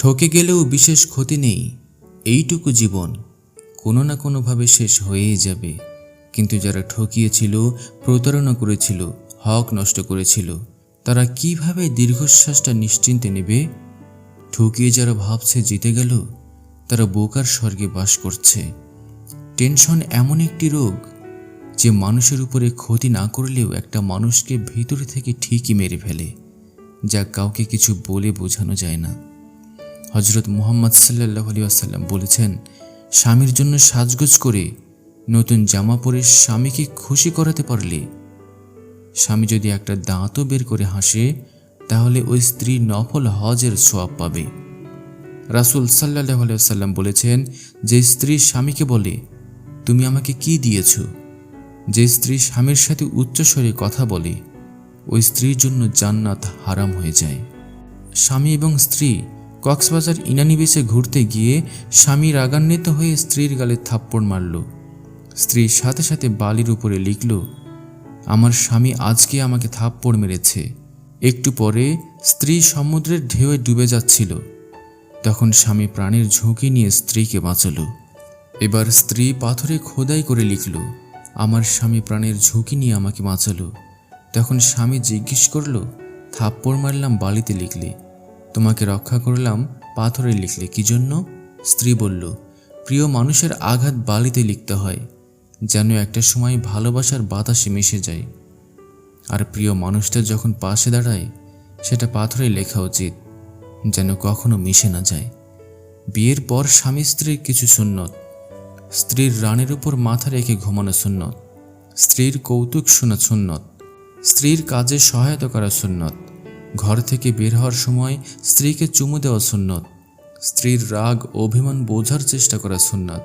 ঠকে গেলেও বিশেষ ক্ষতি নেই, এইটুকু জীবন কোনো না কোনোভাবে শেষ হয়েই যাবে। কিন্তু যারা ঠকিয়েছিল, প্রতারণা করেছিল, হক নষ্ট করেছিল, তারা কিভাবে দীর্ঘশ্বাসটা নিশ্চিন্তে নেবে? ঠকিয়ে যারা ভাবছে জিতে গেল, তারা বোকার স্বর্গে বাস করছে। টেনশন এমন একটি রোগ যে মানুষের উপরে ক্ষতি না করলেও একটা মানুষকে ভিতর থেকে ঠিকই মেরে ফেলে, যা কাউকে কিছু বলে বোঝানো যায় না। হযরত মুহাম্মদ সাল্লাল্লাহু আলাইহি ওয়াসাল্লাম বলেছেন, স্বামীর জন্য সাজগোজ করে নতুন জামা পরে স্বামীকে খুশি করাতে পারলে, স্বামী যদি একটা দাঁতও বের করে হাসে, তাহলে ওই স্ত্রী নফল হজের সওয়াব পাবে। রাসূল সাল্লাল্লাহু আলাইহি ওয়াসাল্লাম বলেছেন, যে স্ত্রী স্বামীকে বলে, তুমি আমাকে কি দিয়েছ, যে স্ত্রী স্বামীর সাথে উচ্চস্বরে কথা বলে, ওই স্ত্রীর জন্য জান্নাত হারাম হয়ে যায়। স্বামী এবং স্ত্রী কক্সবাজার ইনানি বিচে ঘুরতে গিয়ে স্বামী রাগান্বিত হয়ে স্ত্রীর গালে থাপ্পড় মারল। স্ত্রীর সাথে সাথে বালির উপরে লিখল, আমার স্বামী আজকে আমাকে থাপ্পড় মেরেছে। একটু পরে স্ত্রী সমুদ্রের ঢেউয়ে ডুবে যাচ্ছিল। তখন স্বামী প্রাণের ঝুঁকি নিয়ে স্ত্রীকে বাঁচালো। এবার স্ত্রী পাথরে খোদাই করে লিখল, আমার স্বামী প্রাণের ঝুঁকি নিয়ে আমাকে বাঁচালো। তখন স্বামী জিজ্ঞেস করল, থাপ্পড় মারলাম বালিতে লিখলে, তোমাকে রক্ষা করলাম পাথরে লিখলে কি জন্য? স্ত্রী বলল, প্রিয় মানুষের আঘাত বালিতে লিখতে হয়, যেন একটা সময় ভালোবাসার বাতাসে মিশে যায়। আর প্রিয় মানুষটা যখন পাশে দাঁড়ায়, সেটা পাথরে লেখা উচিত, যেন কখনো মিশে না যায়। বিয়ের পর স্বামী স্ত্রীর কিছু সুন্নত: স্ত্রীর রানের উপর মাথা রেখে ঘুমানো সুন্নত, স্ত্রীর কৌতুক শোনা সুন্নত, স্ত্রীর কাজে সহায়তা করা সুন্নত, ঘর থেকে বের হওয়ার সময় স্ত্রীকে চুমু দেওয়া সুন্নত, স্ত্রীর রাগ অভিমান বোঝার চেষ্টা করা সুন্নত,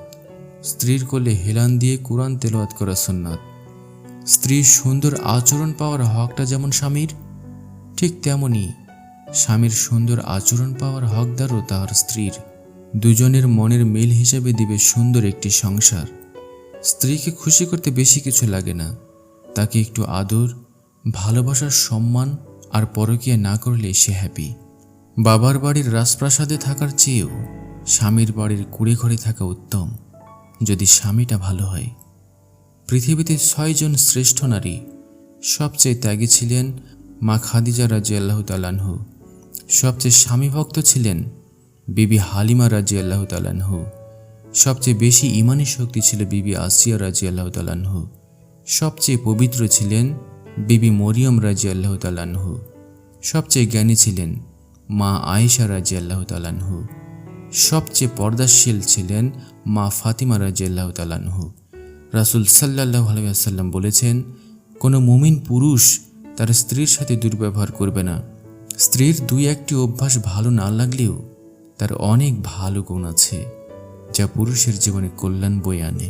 স্ত্রীর কোলে হেলান দিয়ে কুরআন তেলাওয়াত করা সুন্নত। স্ত্রীর সুন্দর আচরণ পাওয়ার হকটা যেমন স্বামীর, ঠিক তেমনি স্বামীর সুন্দর আচরণ পাওয়ার হকদারও তার স্ত্রীর। দুজনের মনের মিল হিসেবে দিবে সুন্দর একটি সংসার। স্ত্রীকে খুশি করতে বেশি কিছু লাগে না, তাকে একটু আদর, ভালোবাসার, সম্মান আর পরকীয়া না করলে সে হ্যাপি। বাবার বাড়ির রাজপ্রাসাদে থাকার চেয়েও স্বামীর বাড়ির কুঁড়ে ঘরে থাকা উত্তম, যদি স্বামীটা ভালো হয়। পৃথিবীতে 6 জন শ্রেষ্ঠ নারী, সবচেয়ে ত্যাগী ছিলেন মা খাদিজা রাদিয়াল্লাহু তাআলা আনহু, সবচেয়ে স্বামীভক্ত ছিলেন বিবি হালিমা রাদিয়াল্লাহু তাআলা আনহু, সবচেয়ে বেশি ঈমানী শক্তি ছিল বিবি আসিয়া রাদিয়াল্লাহু তাআলা আনহু, সবচেয়ে পবিত্র ছিলেন বিবি মরিয়ম রাদিয়াল্লাহু তাআলা আনহু, সবচেয়ে জ্ঞানী ছিলেন মা আয়েশা রাদিয়াল্লাহু তাআলা আনহু, সবচেয়ে পর্দাশীল ছিলেন মা ফাতিমা রাদিয়াল্লাহু তাআলা আনহু। রাসূল সাল্লাল্লাহু আলাইহি ওয়াসাল্লাম বলেছেন, কোনো মুমিন পুরুষ তার স্ত্রীর সাথে দুর্ব্যবহার করবে না। স্ত্রীর 2-1টি অভ্যাস ভালো না লাগলেও তার অনেক ভালো গুণ আছে, যা পুরুষের জীবনে কল্যাণ বয়ে আনে।